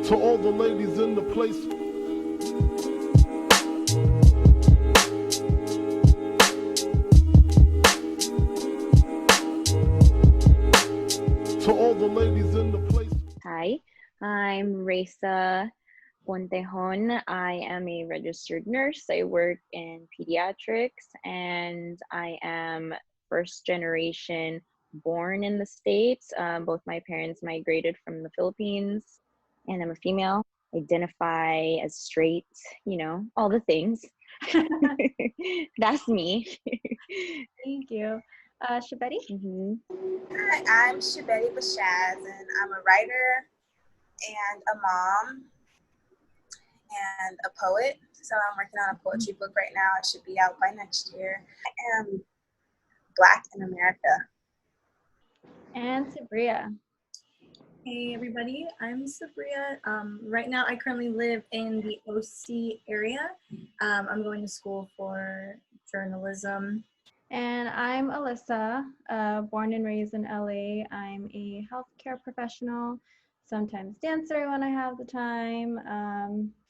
To all the ladies in the place. To all the ladies in the place. Hi, I'm Raissa Pontejon. I am a registered nurse. I work in pediatrics, and I am first generation born in the States. Both my parents migrated from the Philippines, and I'm a female. Identify as straight, all the things. That's me. Thank you. Shabetti? Mm-hmm. Hi, I'm Shabetti and I'm a writer and a mom and a poet. So I'm working on a poetry book right now. It should be out by next year. I am Black in America. And Sabriyya. Hey everybody, I'm Sabriyya. Right now I currently live in the OC area. I'm going to school for journalism. And I'm Alyssa, born and raised in LA. I'm a healthcare professional, sometimes dancer when I have the time,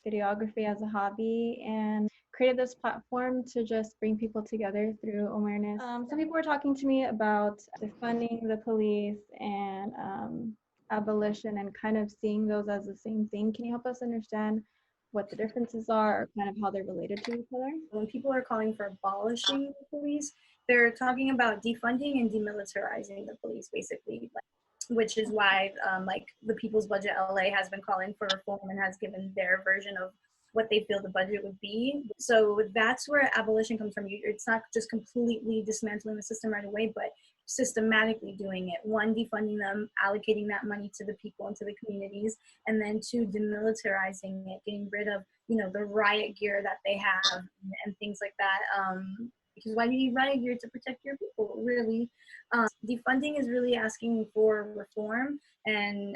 videography as a hobby, and created this platform to just bring people together through awareness. Some people were talking to me about defunding the police and abolition and kind of seeing those as the same thing. Can you help us understand what the differences are or kind of how they're related to each other? When people are calling for abolishing the police, they're talking about defunding and demilitarizing the police, basically, which is why the People's Budget LA has been calling for reform and has given their version of what they feel the budget would be. So that's where abolition comes from. It's not just completely dismantling the system right away, but systematically doing it. One, defunding them, allocating that money to the people and to the communities, and then two, demilitarizing it, getting rid of, the riot gear that they have and things like that. Because why do you need riot gear? To protect your people, really? Defunding is really asking for reform, and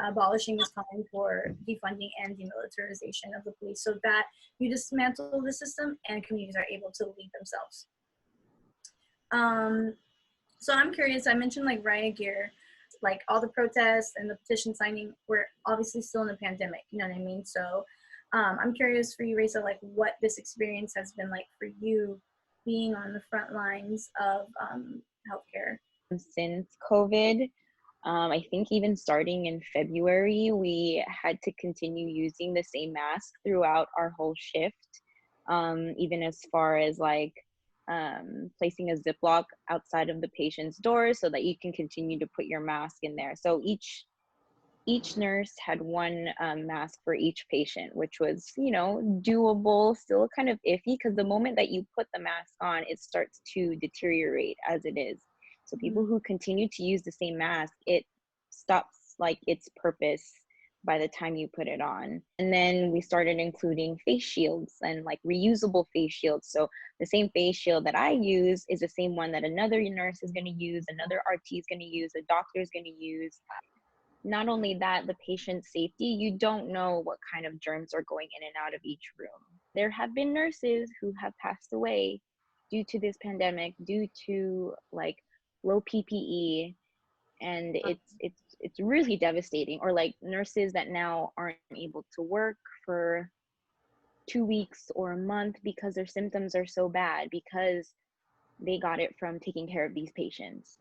abolishing is calling for defunding and demilitarization of the police so that you dismantle the system and communities are able to lead themselves. So I'm curious, I mentioned riot gear, all the protests and the petition signing, we're obviously still in a pandemic, you know what I mean? So I'm curious for you, Raissa, what this experience has been like for you being on the front lines of healthcare. Since COVID, I think even starting in February, we had to continue using the same mask throughout our whole shift, even as far as placing a Ziploc outside of the patient's door so that you can continue to put your mask in there. So each nurse had one mask for each patient, which was, doable, still kind of iffy, because the moment that you put the mask on, it starts to deteriorate as it is. So people who continue to use the same mask, it stops its purpose by the time you put it on. And then we started including face shields and reusable face shields. So the same face shield that I use is the same one that another nurse is going to use, another RT is going to use, a doctor is going to use. Not only that, the patient safety, you don't know what kind of germs are going in and out of each room. There have been nurses who have passed away due to this pandemic, due to low PPE, and it's really devastating. Or nurses that now aren't able to work for 2 weeks or a month because their symptoms are so bad because they got it from taking care of these patients.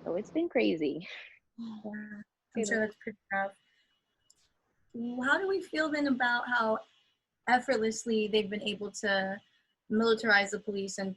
So it's been crazy. Yeah, I'm sure that's pretty rough. How do we feel then about how effortlessly they've been able to militarize the police and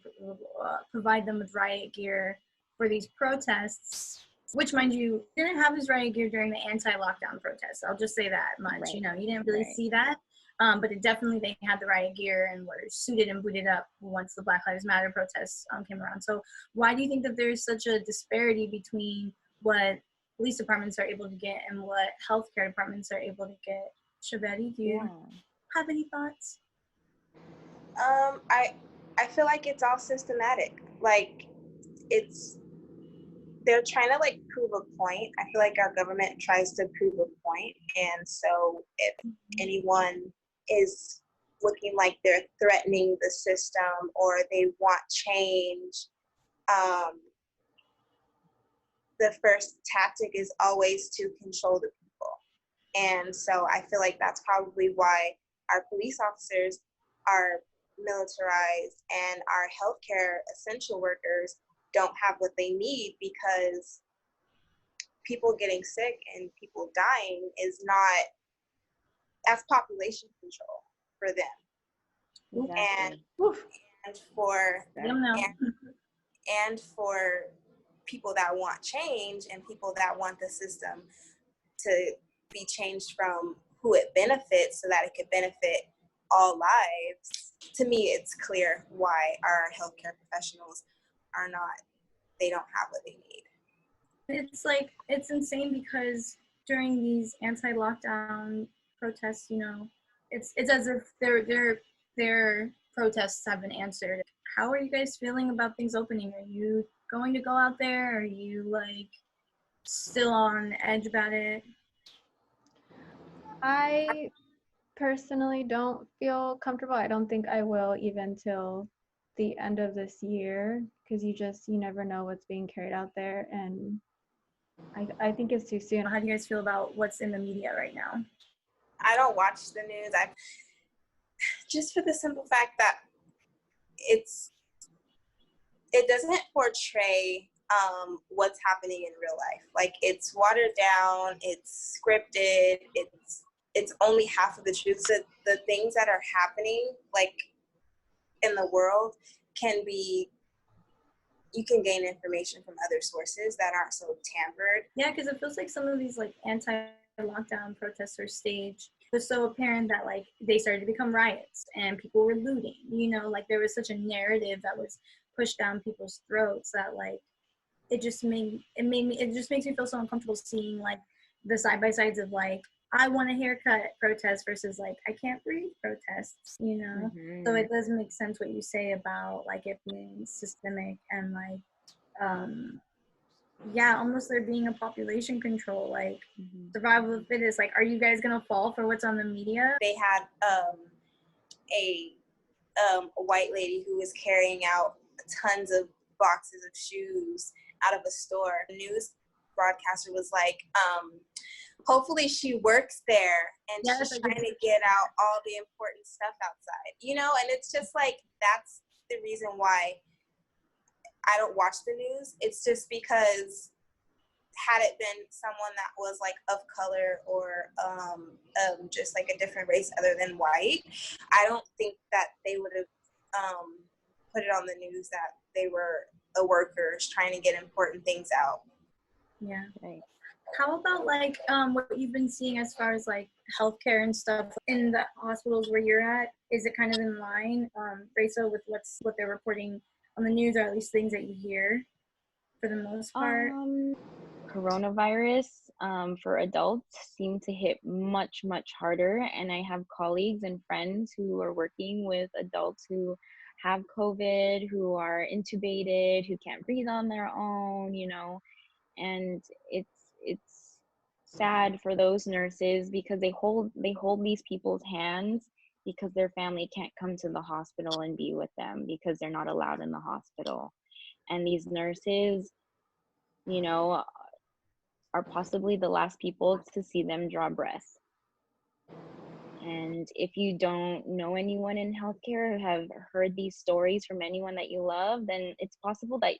provide them with riot gear for these protests, which, mind you, didn't have this riot gear during the anti-lockdown protests. I'll just say that much. Right. You didn't really see that. But they had the riot gear and were suited and booted up once the Black Lives Matter protests came around. So why do you think that there's such a disparity between what police departments are able to get and what healthcare departments are able to get? Shabetti, do you have any thoughts? I feel like it's all systematic. They're trying to prove a point. I feel like our government tries to prove a point, and so if anyone is looking like they're threatening the system or they want change, the first tactic is always to control the people. And so I feel like that's probably why our police officers are militarized and our healthcare essential workers don't have what they need, because people getting sick and people dying is not, that's population control for them. Exactly. And for Don't know. and for people that want change and people that want the system to be changed from who it benefits so that it could benefit all lives, to me it's clear why our healthcare professionals are not, they don't have what they need. It's like, it's insane because during these anti-lockdown protests, you know, it's as if their protests have been answered. How are you guys feeling about things opening? Are you going to go out there? Are you like still on edge about it? I personally don't feel comfortable. I don't think I will even till the end of this year, because you never know what's being carried out there, and I think it's too soon. How do you guys feel about what's in the media right now? I don't watch the news. I just for the simple fact that it doesn't portray what's happening in real life. Like, it's watered down, it's scripted, it's only half of the truth. So the things that are happening, like, in the world can be, you can gain information from other sources that aren't so tampered. Yeah, because it feels like some of these like anti-lockdown protests are staged. It was so apparent that like they started to become riots and people were looting. You know, like there was such a narrative that was pushed down people's throats that like it just makes me feel so uncomfortable seeing like the side by sides of like I want a haircut protest versus like I can't breathe protests, you know. So it does make sense what you say about like it being systemic and like yeah, almost there being a population control, like survival of the fittest. Like, are you guys gonna fall for what's on the media? They had a white lady who was carrying out tons of boxes of shoes out of a store. The news broadcaster was like, hopefully she works there and she's trying to get out all the important stuff outside, you know? And it's just like, that's the reason why I don't watch the news. It's just because had it been someone that was like of color or just like a different race other than white, I don't think that they would have put it on the news that they were workers trying to get important things out. Yeah. Right. How about like what you've been seeing as far as like healthcare and stuff in the hospitals where you're at? Is it kind of in line, Raissa, with what they're reporting on the news, or at least things that you hear for the most part? Coronavirus for adults seem to hit much harder, and I have colleagues and friends who are working with adults who have COVID, who are intubated, who can't breathe on their own, you know. And it's sad for those nurses because they hold these people's hands because their family can't come to the hospital and be with them because they're not allowed in the hospital. And these nurses, you know, are possibly the last people to see them draw breath. And if you don't know anyone in healthcare or have heard these stories from anyone that you love, then it's possible that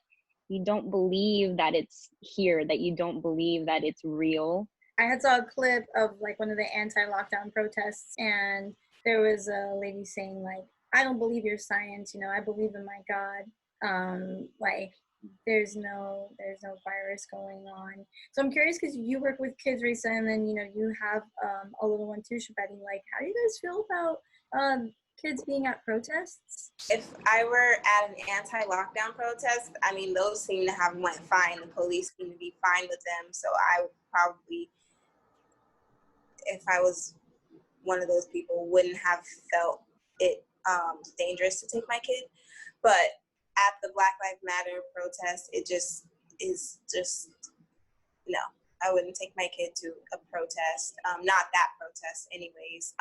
you don't believe that it's here, that you don't believe that it's real. I had saw a clip of like one of the anti-lockdown protests, and there was a lady saying like, I don't believe your science, you know, I believe in my God. Like there's no virus going on. So I'm curious because you work with kids, Raissa, and then you know you have a little one too, Shabetti. Like, how do you guys feel about kids being at protests? If I were at an anti-lockdown protest, I mean, those seem to have went fine. The police seem to be fine with them. So I would probably, if I was one of those people, wouldn't have felt it dangerous to take my kid. But at the Black Lives Matter protest, it just is just, no, I wouldn't take my kid to a protest. Not that protest anyways.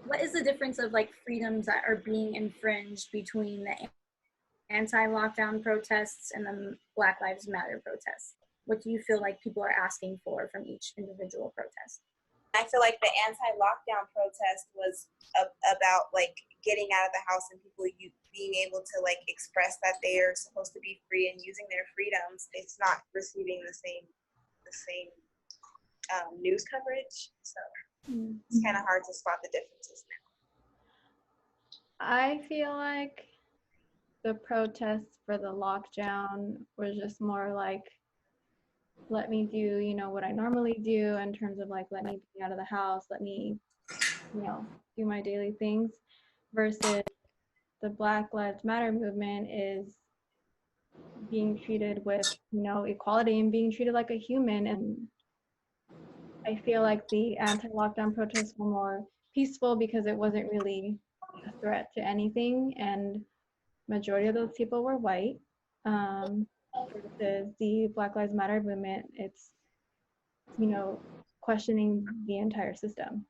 What is the difference of like freedoms that are being infringed between the anti-lockdown protests and the Black Lives Matter protests? what do you feel like people are asking for from each individual protest? I feel like the anti-lockdown protest was about like getting out of the house and people being able to like express that they are supposed to be free and using their freedoms. It's not receiving the same news coverage, so it's kind of hard to spot the differences now. I feel like the protests for the lockdown was just more like, let me do, you know, what I normally do in terms of like, let me be out of the house, let me, you know, do my daily things, versus the Black Lives Matter movement is being treated with, you know, equality and being treated like a human. And I feel like the anti-lockdown protests were more peaceful because it wasn't really a threat to anything, and majority of those people were white. Versus the Black Lives Matter movement, it's, you know, questioning the entire system.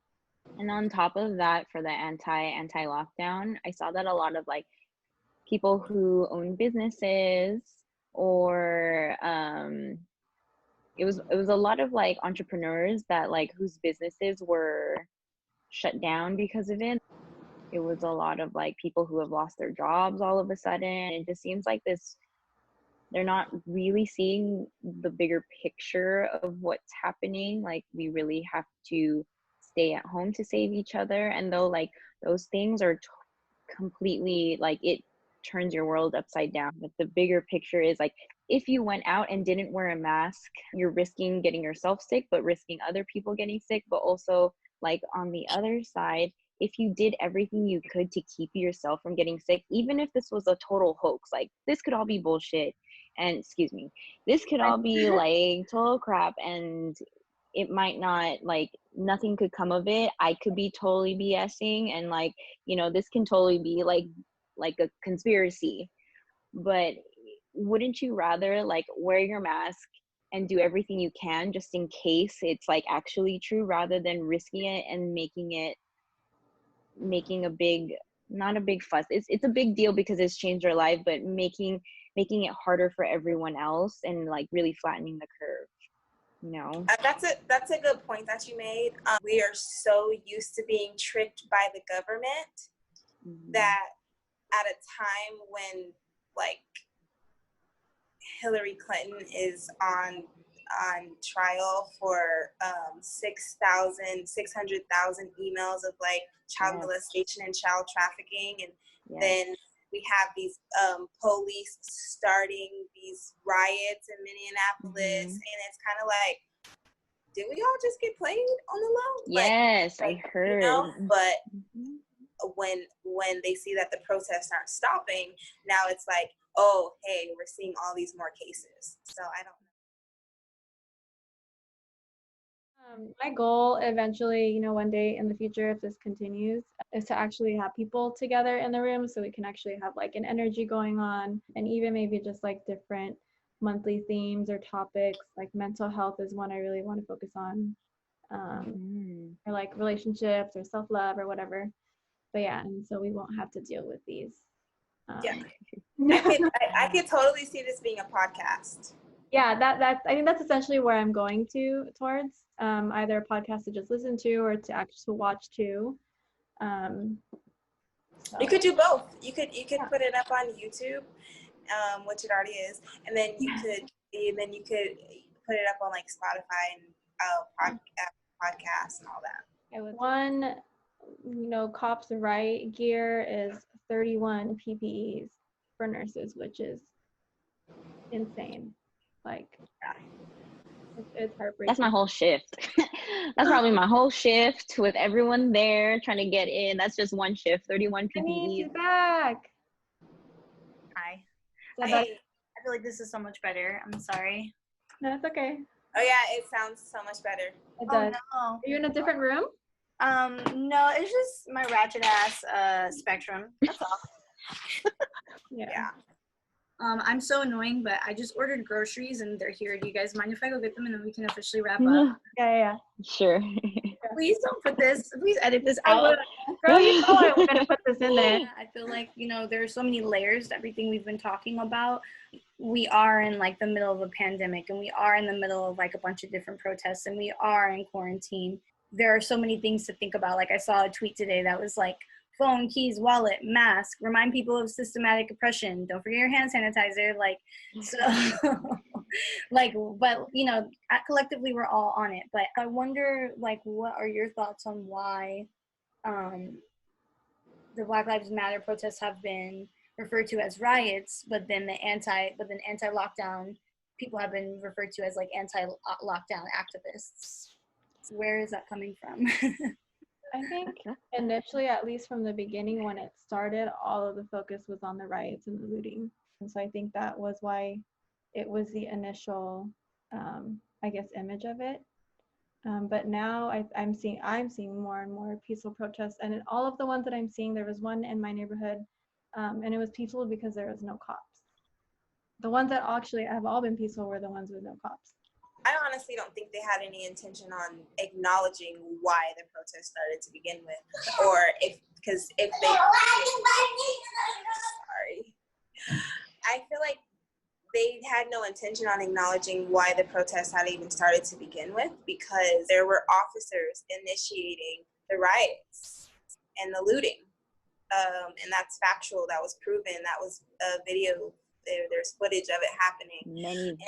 And on top of that, for the anti-lockdown, I saw that a lot of like people who own businesses, or it was a lot of like entrepreneurs that like whose businesses were shut down because of it. It was a lot of like people who have lost their jobs all of a sudden. It just seems like they're not really seeing the bigger picture of what's happening. Like, we really have to stay at home to save each other. And though like those things are completely like, it turns your world upside down. But the bigger picture is like, if you went out and didn't wear a mask, you're risking getting yourself sick, but risking other people getting sick. But also, like, on the other side, if you did everything you could to keep yourself from getting sick, even if this was a total hoax, like this could all be bullshit, and this could all be like total crap, and it might not, like, nothing could come of it. I could be totally BSing, and like, you know, this can totally be like a conspiracy. But wouldn't you rather like wear your mask and do everything you can just in case it's like actually true, rather than risking it and making a big, not a big fuss, it's a big deal because it's changed your life, but making it harder for everyone else and like really flattening the curve, you know? That's a good point that you made. We are so used to being tricked by the government that at a time when like Hillary Clinton is on trial for 600,000 emails of like child molestation and child trafficking, and then we have these police starting these riots in Minneapolis, and it's kind of like, did we all just get played on the low? Yes, like, I heard. You know? But when they see that the protests aren't stopping, now it's like, oh, hey, we're seeing all these more cases. So I don't know. My goal eventually, you know, one day in the future, if this continues, is to actually have people together in the room so we can actually have like an energy going on, and even maybe just like different monthly themes or topics. Like mental health is one I really want to focus on, or like relationships or self-love or whatever. But yeah, and so we won't have to deal with these. I could totally see this being a podcast. Yeah, that's I think that's essentially where I'm going towards. Either a podcast to just listen to or to actually watch too. So. You could do both. You could put it up on YouTube, which it already is, and then you could put it up on like Spotify and podcasts and all that. One, you know, Cops Riot gear is 31 PPEs for nurses, which is insane. Like, it's heartbreaking. That's my whole shift. That's probably my whole shift with everyone there trying to get in. That's just one shift, 31 PPEs. She's back. Hi. So I feel like this is so much better. I'm sorry. No, it's okay. Oh yeah, it sounds so much better. It does. No. Are you in a different room? No, it's just my ratchet ass Spectrum. That's all. Yeah. I'm so annoying, but I just ordered groceries and they're here. Do you guys mind if I go get them and then we can officially wrap up? Yeah. Sure. Please don't put this. Please edit this out. Girl, you know I was gonna put this in there. I feel like, you know, there are so many layers to everything we've been talking about. we are in like the middle of a pandemic, and we are in the middle of like a bunch of different protests, and we are in quarantine. There are so many things to think about. Like I saw a tweet today that was like, phone, keys, wallet, mask, remind people of systematic oppression, don't forget your hand sanitizer, like, so like, but you know, collectively we're all on it. But I wonder, like, what are your thoughts on why the Black Lives Matter protests have been referred to as riots, but then anti-lockdown people have been referred to as like anti-lockdown activists? Where is that coming from? I think initially, at least from the beginning when it started, all of the focus was on the riots and the looting. And so I think that was why it was the initial, I guess, image of it. But now I'm seeing more and more peaceful protests. And in all of the ones that I'm seeing, there was one in my neighborhood, and it was peaceful because there was no cops. The ones that actually have all been peaceful were the ones with no cops. I honestly don't think they had any intention on acknowledging why the protest started to begin with, or because if they, sorry, I feel like they had no intention on acknowledging why the protest had even started to begin with, because there were officers initiating the riots and the looting, and that's factual. That was proven. That was a video. There's footage of it happening.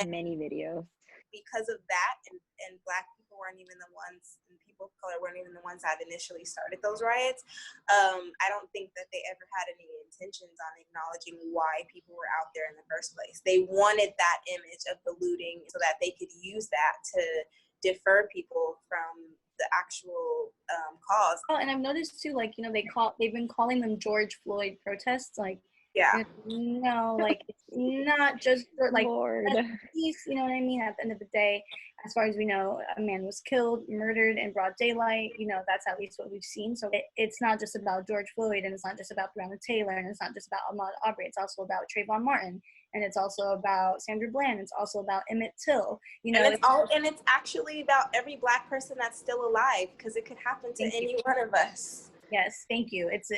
Many videos. Because of that, and Black people weren't even the ones, and people of color weren't even the ones that initially started those riots, I don't think that they ever had any intentions on acknowledging why people were out there in the first place. They wanted that image of the looting so that they could use that to defer people from the actual cause. Oh, and I've noticed too, like, you know, they've been calling them George Floyd protests, like, yeah, no, like, it's not just for, like, Lord. peace, you know what I mean? At the end of the day, as far as we know, a man was killed, murdered in broad daylight. You know, that's at least what we've seen. So it's not just about George Floyd, and it's not just about Breonna Taylor, and it's not just about Ahmaud Arbery. It's also about Trayvon Martin, and it's also about Sandra Bland. It's also about Emmett Till. You know, and it's actually about every Black person that's still alive, because it could happen to any one of us. Yes, thank you. It's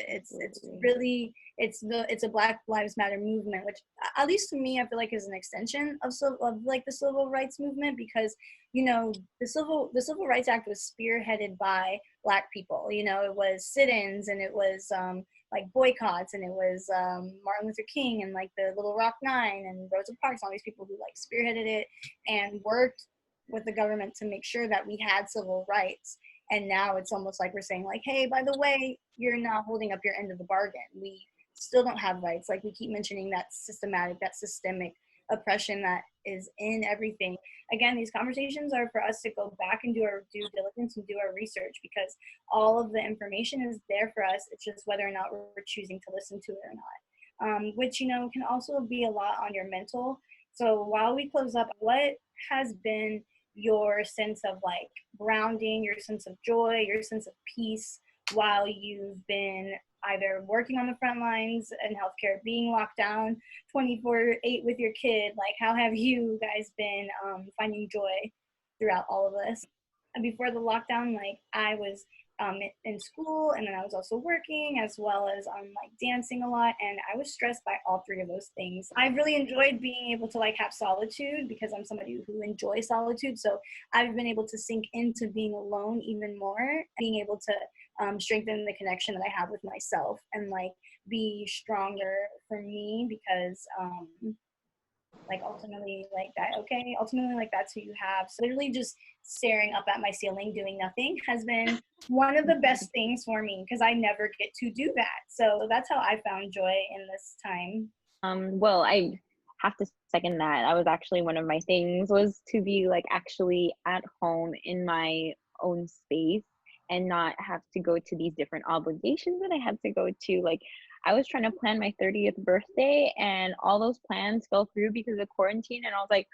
really it's a Black Lives Matter movement, which at least to me I feel like is an extension of like the civil rights movement, because you know the civil rights act was spearheaded by Black people. You know, it was sit-ins, and it was like boycotts, and it was Martin Luther King and like the Little Rock Nine and Rosa Parks, all these people who like spearheaded it and worked with the government to make sure that we had civil rights. And now it's almost like we're saying, like, hey, by the way, you're not holding up your end of the bargain. We still don't have rights. Like, we keep mentioning that systemic oppression that is in everything. Again, these conversations are for us to go back and do our due diligence and do our research, because all of the information is there for us. It's just whether or not we're choosing to listen to it or not, which, you know, can also be a lot on your mental. So while we close up, what has been your sense of like grounding, your sense of joy, your sense of peace while you've been either working on the front lines in healthcare, being locked down 24/8 with your kid? Like, how have you guys been finding joy throughout all of this? And before the lockdown, like, I was in school, and then I was also working, as well as like dancing a lot, and I was stressed by all three of those things. I really enjoyed being able to like have solitude, because I'm somebody who enjoys solitude, so I've been able to sink into being alone even more, being able to strengthen the connection that I have with myself, and like be stronger for me, because like ultimately like that's who you have. So literally just staring up at my ceiling doing nothing has been one of the best things for me, because I never get to do that. So that's how I found joy in this time. Well, I have to second that. I was actually, one of my things was to be like actually at home in my own space and not have to go to these different obligations that I had to go to. Like, I was trying to plan my 30th birthday, and all those plans fell through because of quarantine. And I was like,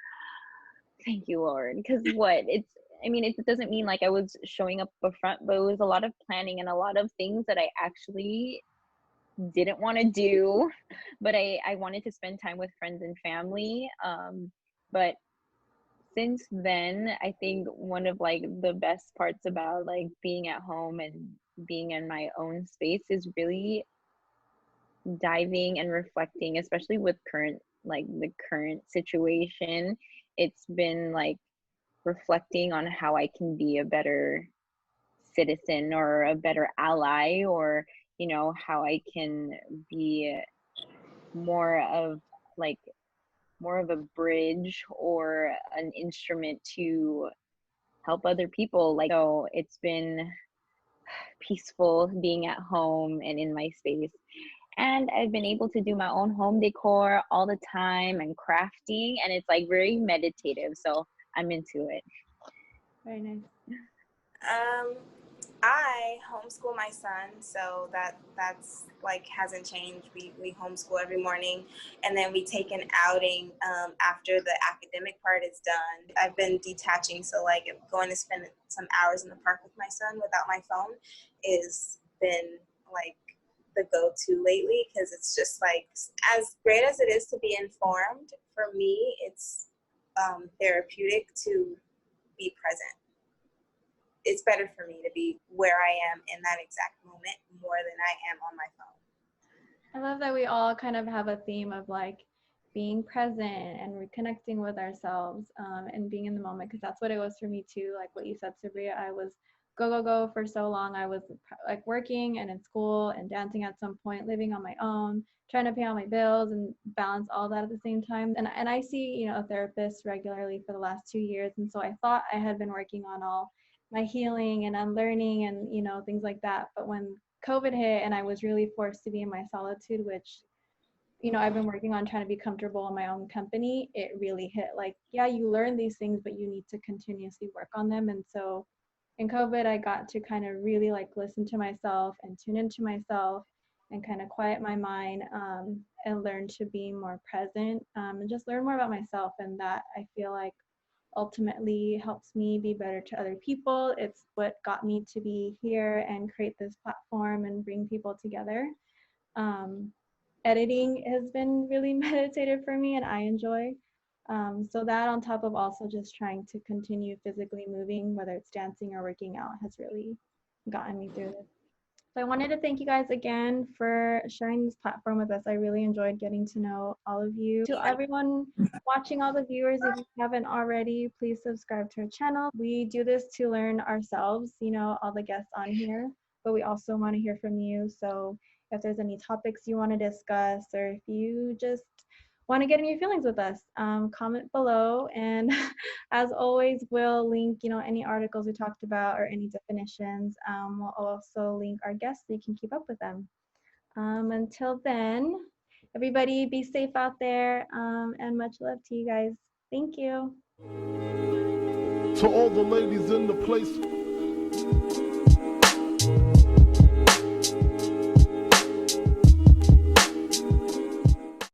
thank you, Lord. Because it doesn't mean like I was showing up up front, but it was a lot of planning and a lot of things that I actually didn't want to do, but I wanted to spend time with friends and family. But since then, I think one of like the best parts about like being at home and being in my own space is really diving and reflecting, especially with current like the current situation, it's been like reflecting on how I can be a better citizen or a better ally, or you know, how I can be more of like more of a bridge or an instrument to help other people. Like, so it's been peaceful being at home and in my space. And I've been able to do my own home decor all the time and crafting, and it's like very meditative. So I'm into it. Very nice. I homeschool my son, so that's like hasn't changed. We homeschool every morning, and then we take an outing after the academic part is done. I've been detaching, so like going to spend some hours in the park with my son without my phone is been like the go-to lately, because it's just like, as great as it is to be informed, for me it's therapeutic to be present. It's better for me to be where I am in that exact moment more than I am on my phone. I love that we all kind of have a theme of like being present and reconnecting with ourselves, and being in the moment, because that's what it was for me too. Like what you said, Sabriyya, I was go for so long. I was like working and in school and dancing at some point, living on my own, trying to pay all my bills and balance all that at the same time. And I see, you know, a therapist regularly for the last 2 years, and so I thought I had been working on all my healing and unlearning and, you know, things like that. But when COVID hit and I was really forced to be in my solitude, which, you know, I've been working on trying to be comfortable in my own company, it really hit like, yeah, you learn these things, but you need to continuously work on them. And so in COVID, I got to kind of really like listen to myself and tune into myself and kind of quiet my mind, and learn to be more present, and just learn more about myself. And that, I feel like, ultimately helps me be better to other people. It's what got me to be here and create this platform and bring people together. Editing has been really meditative for me and I enjoy. So that, on top of also just trying to continue physically moving, whether it's dancing or working out, has really gotten me through this. So I wanted to thank you guys again for sharing this platform with us. I really enjoyed getting to know all of you. To everyone watching, all the viewers, if you haven't already, please subscribe to our channel. We do this to learn ourselves, you know, all the guests on here, but we also want to hear from you. So if there's any topics you want to discuss, or if you just want to get in your feelings with us, comment below. And as always, we'll link, you know, any articles we talked about or any definitions. We'll also link our guests so you can keep up with them. Until then, everybody be safe out there, and much love to you guys. Thank you. To all the ladies in the place.